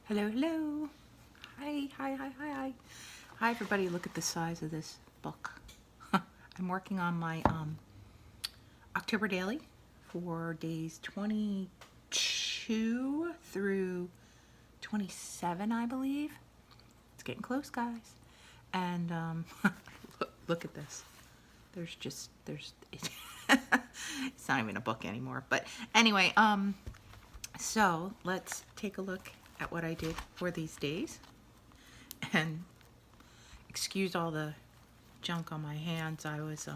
Hello, hello. Hi, hi, hi, hi, hi. Hi, everybody. Look at the size of this book. I'm working on my October daily for days 22 through 27, I believe. It's getting close, guys. And look at this. It's not even a book anymore. But anyway, so let's take a look at what I did for these days. And excuse all the junk on my hands. I was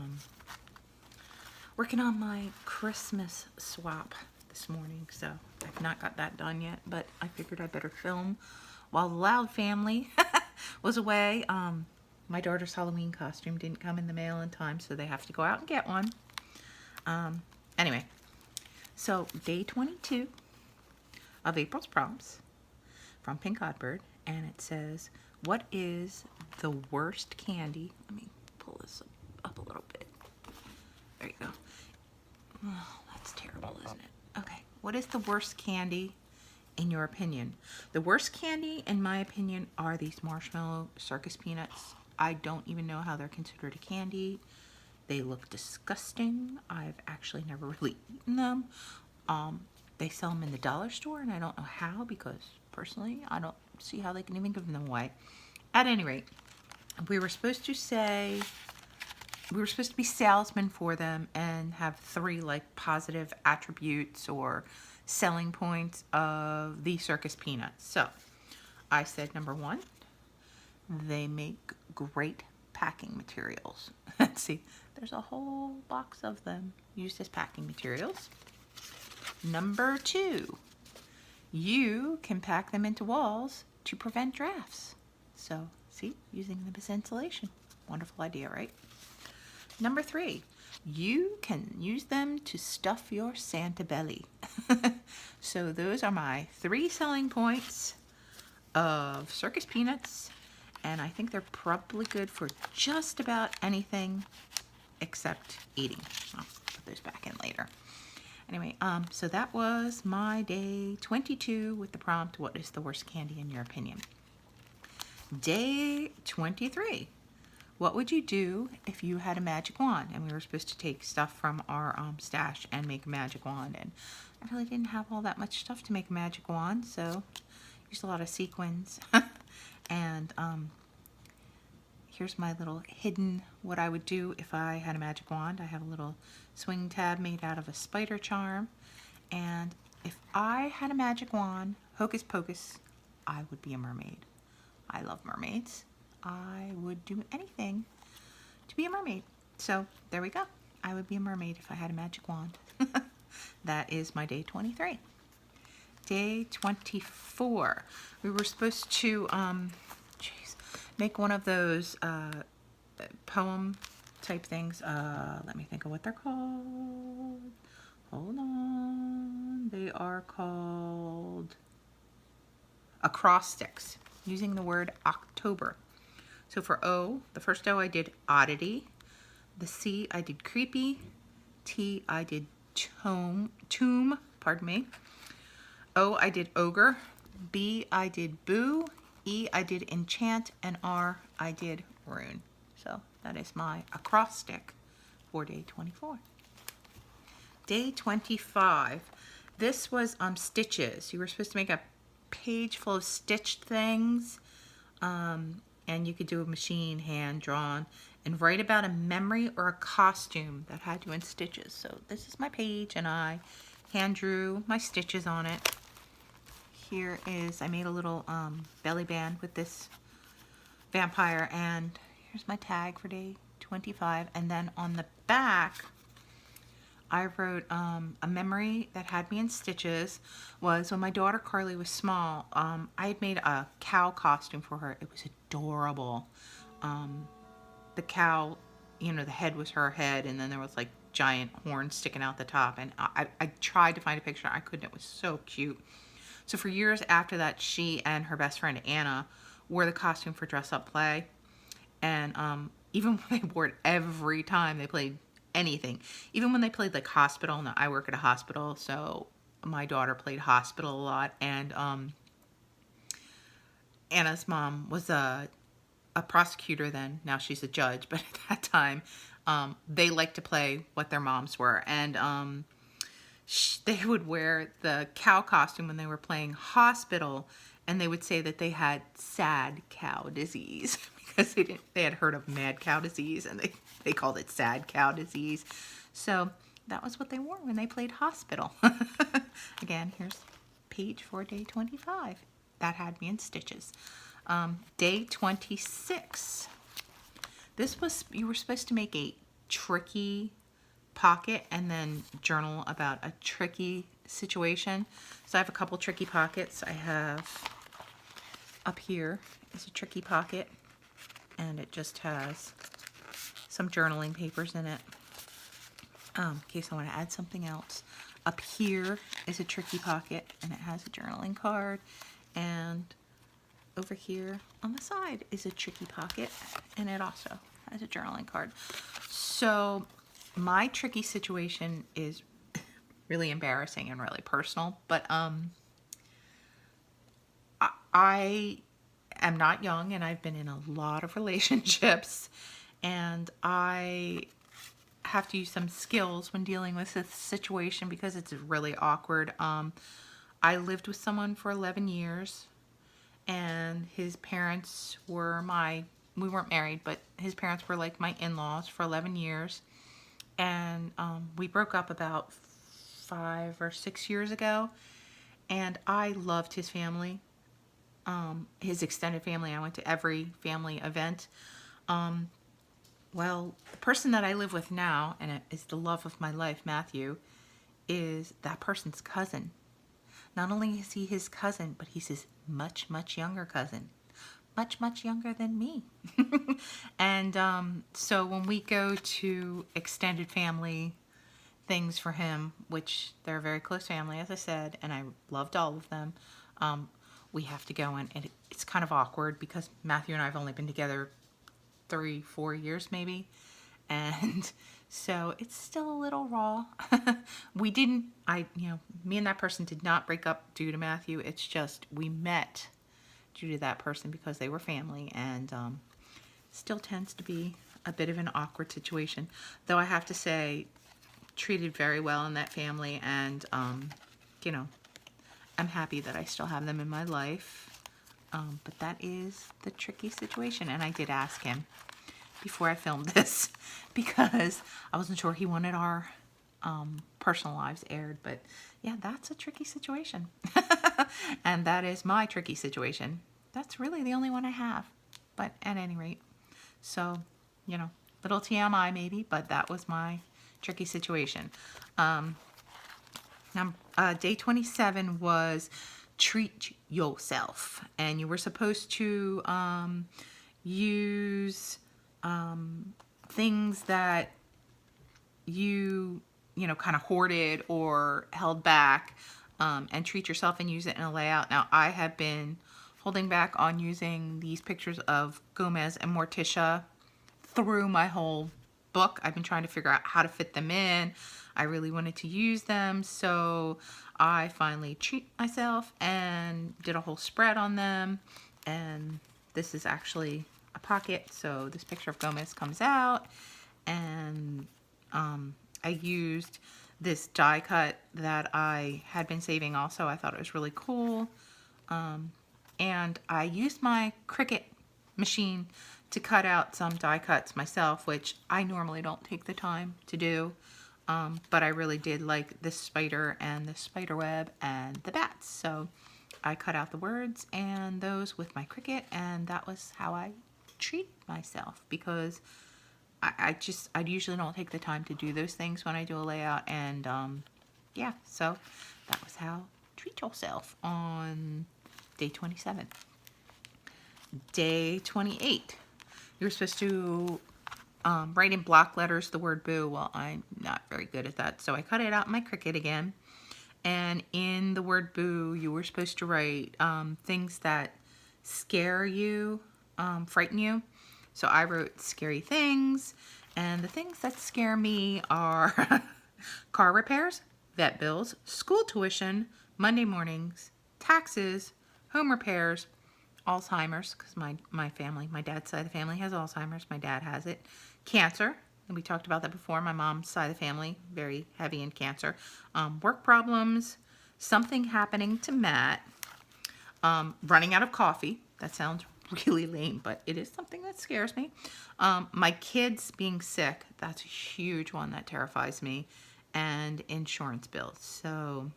working on my Christmas swap this morning, so I've not got that done yet, but I figured I better film while the Loud family was away. My daughter's Halloween costume didn't come in the mail in time, so they have to go out and get one. Anyway, so day 22 of April's prompts from Pink Godbird, and it says, what is the worst candy? Let me pull this up a little bit. There you go. Oh, that's terrible, isn't it? Okay. What is the worst candy in your opinion? The worst candy, in my opinion, are these marshmallow circus peanuts. I don't even know how they're considered a candy. They look disgusting. I've actually never really eaten them. They sell them in the dollar store, and I don't know how, because personally, I don't see how they can even give them away. At any rate, we were supposed to be salesmen for them and have 3 like positive attributes or selling points of the circus peanuts. So I said, number 1, they make great packing materials. Let's see, there's a whole box of them used as packing materials. Number 2, you can pack them into walls to prevent drafts. So, see, using them as insulation. Wonderful idea, right? Number 3, you can use them to stuff your Santa belly. So those are my 3 selling points of circus peanuts, and I think they're probably good for just about anything except eating. I'll put those back in later. Anyway, so that was my day 22 with the prompt, what is the worst candy in your opinion? Day 23. What would you do if you had a magic wand? And we were supposed to take stuff from our stash and make a magic wand. And I really didn't have all that much stuff to make a magic wand, so used a lot of sequins. And here's my little hidden what I would do if I had a magic wand. I have a little swing tab made out of a spider charm. And if I had a magic wand, hocus pocus, I would be a mermaid. I love mermaids. I would do anything to be a mermaid. So there we go. I would be a mermaid if I had a magic wand. That is my day 23. Day 24. We were supposed to make one of those poem type things. Let me think of what they're called. Hold on. They are called acrostics, using the word October. So for O, the first O I did oddity. The C I did creepy. T I did tomb, pardon me. O I did ogre. B I did boo. E I did enchant. And R I did rune. So that is my acrostic for day 24. Day 25. This was stitches. You were supposed to make a page full of stitched things, and you could do a machine, hand drawn, and write about a memory or a costume that had you in stitches. So this is my page, and I hand drew my stitches on it. Here is, I made a little belly band with this vampire, and here's my tag for day 25. And then on the back, I wrote a memory that had me in stitches was when my daughter Carly was small. I had made a cow costume for her. It was adorable. The cow, you know, the head was her head, and then there was like giant horns sticking out the top. And I tried to find a picture. I couldn't. It was so cute. So for years after that, she and her best friend Anna wore the costume for dress up play. And even when they wore it every time they played anything, even when they played like hospital. Now I work at a hospital, so my daughter played hospital a lot, and Anna's mom was a prosecutor then. Now she's a judge, but at that time, they liked to play what their moms were. And they would wear the cow costume when they were playing hospital, and they would say that they had sad cow disease because they had heard of mad cow disease, and they called it sad cow disease. So that was what they wore when they played hospital. Again, here's page for day 25. That had me in stitches. Day 26. You were supposed to make a tricky pocket and then journal about a tricky situation. So I have a couple tricky pockets. I have up here is a tricky pocket, and it just has some journaling papers in it in case I want to add something else. Up here is a tricky pocket, and it has a journaling card, and over here on the side is a tricky pocket, and it also has a journaling card. So my tricky situation is really embarrassing and really personal, but I am not young, and I've been in a lot of relationships, and I have to use some skills when dealing with this situation because it's really awkward. I lived with someone for 11 years, and his parents were we weren't married, but his parents were like my in-laws for 11 years. And we broke up about 5 or 6 years ago, and I loved his family, his extended family. I went to every family event. Well, the person that I live with now, and it is the love of my life, Matthew, is that person's cousin. Not only is he his cousin, but he's his much, much younger cousin. Much, much younger than me. And so when we go to extended family things for him, which they're a very close family, as I said, and I loved all of them, we have to go in, and it's kind of awkward because Matthew and I have only been together 3-4 years maybe, and so it's still a little raw. Me and that person did not break up due to Matthew. It's just we met due to that person because they were family, and still tends to be a bit of an awkward situation, though I have to say treated very well in that family, and I'm happy that I still have them in my life. But that is the tricky situation, and I did ask him before I filmed this because I wasn't sure he wanted our personal lives aired, but yeah, that's a tricky situation. And that is my tricky situation. That's really the only one I have, but at any rate, so little TMI maybe, but that was my tricky situation. Day 27 was treat yourself, and you were supposed to use things that you kind of hoarded or held back, and treat yourself and use it in a layout. Now, I have been holding back on using these pictures of Gomez and Morticia through my whole book. I've been trying to figure out how to fit them in. I really wanted to use them, so I finally treat myself and did a whole spread on them. And this is actually a pocket, so this picture of Gomez comes out, and I used this die cut that I had been saving also. I thought it was really cool. And I used my Cricut machine to cut out some die cuts myself, which I normally don't take the time to do. But I really did like this spider and the spider web and the bats. So I cut out the words and those with my Cricut, and that was how I treat myself, because I usually don't take the time to do those things when I do a layout. And yeah, so that was how treat yourself on day 27. Day 28. You were supposed to write in block letters the word boo. Well, I'm not very good at that, so I cut it out in my Cricut again. And in the word boo, you were supposed to write things that scare you, frighten you. So I wrote scary things, and the things that scare me are car repairs, vet bills, school tuition, Monday mornings, taxes, home repairs, Alzheimer's, because my family, my dad's side of the family has Alzheimer's. My dad has it. Cancer, and we talked about that before. My mom's side of the family, very heavy in cancer. Work problems, something happening to Matt, running out of coffee. That sounds really lame, but it is something that scares me. My kids being sick, that's a huge one that terrifies me, and insurance bills. So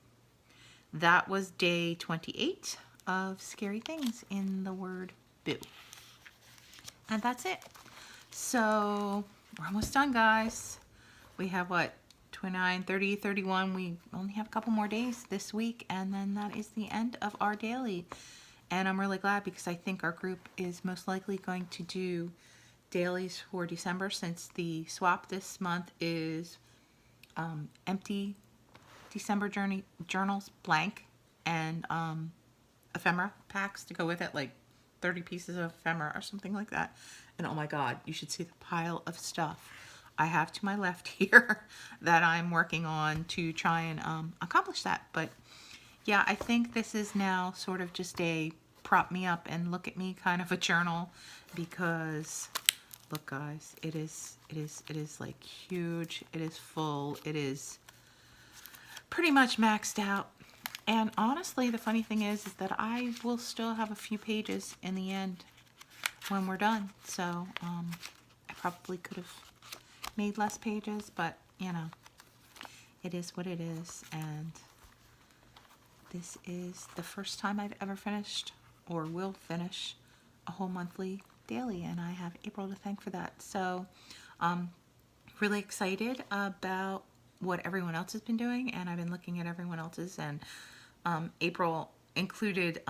that was day 28 of scary things in the word boo. And that's it. So we're almost done, guys. We have what? 29, 30, 31. We only have a couple more days this week, and then that is the end of our daily. And I'm really glad, because I think our group is most likely going to do dailies for December, since the swap this month is empty December journals, blank, and ephemera packs to go with it, like 30 pieces of ephemera or something like that. And oh my God, you should see the pile of stuff I have to my left here that I'm working on to try and accomplish that. But yeah, I think this is now sort of just a prop me up and look at me kind of a journal, because look, guys, it is like huge. It is full. It is pretty much maxed out. And honestly, the funny thing is that I will still have a few pages in the end when we're done. So I probably could have made less pages, but you know, it is what it is. And this is the first time I've ever finished, or will finish, a whole monthly daily, and I have April to thank for that. So really excited about what everyone else has been doing, and I've been looking at everyone else's, and April included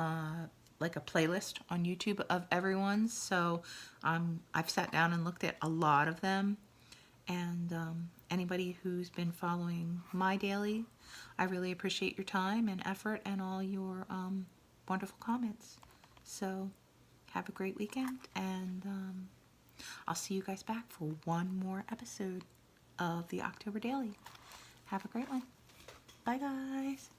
like a playlist on YouTube of everyone's. So I've sat down and looked at a lot of them, and anybody who's been following my daily, I really appreciate your time and effort and all your wonderful comments. So have a great weekend, and I'll see you guys back for one more episode of the October Daily. Have a great one. Bye, guys.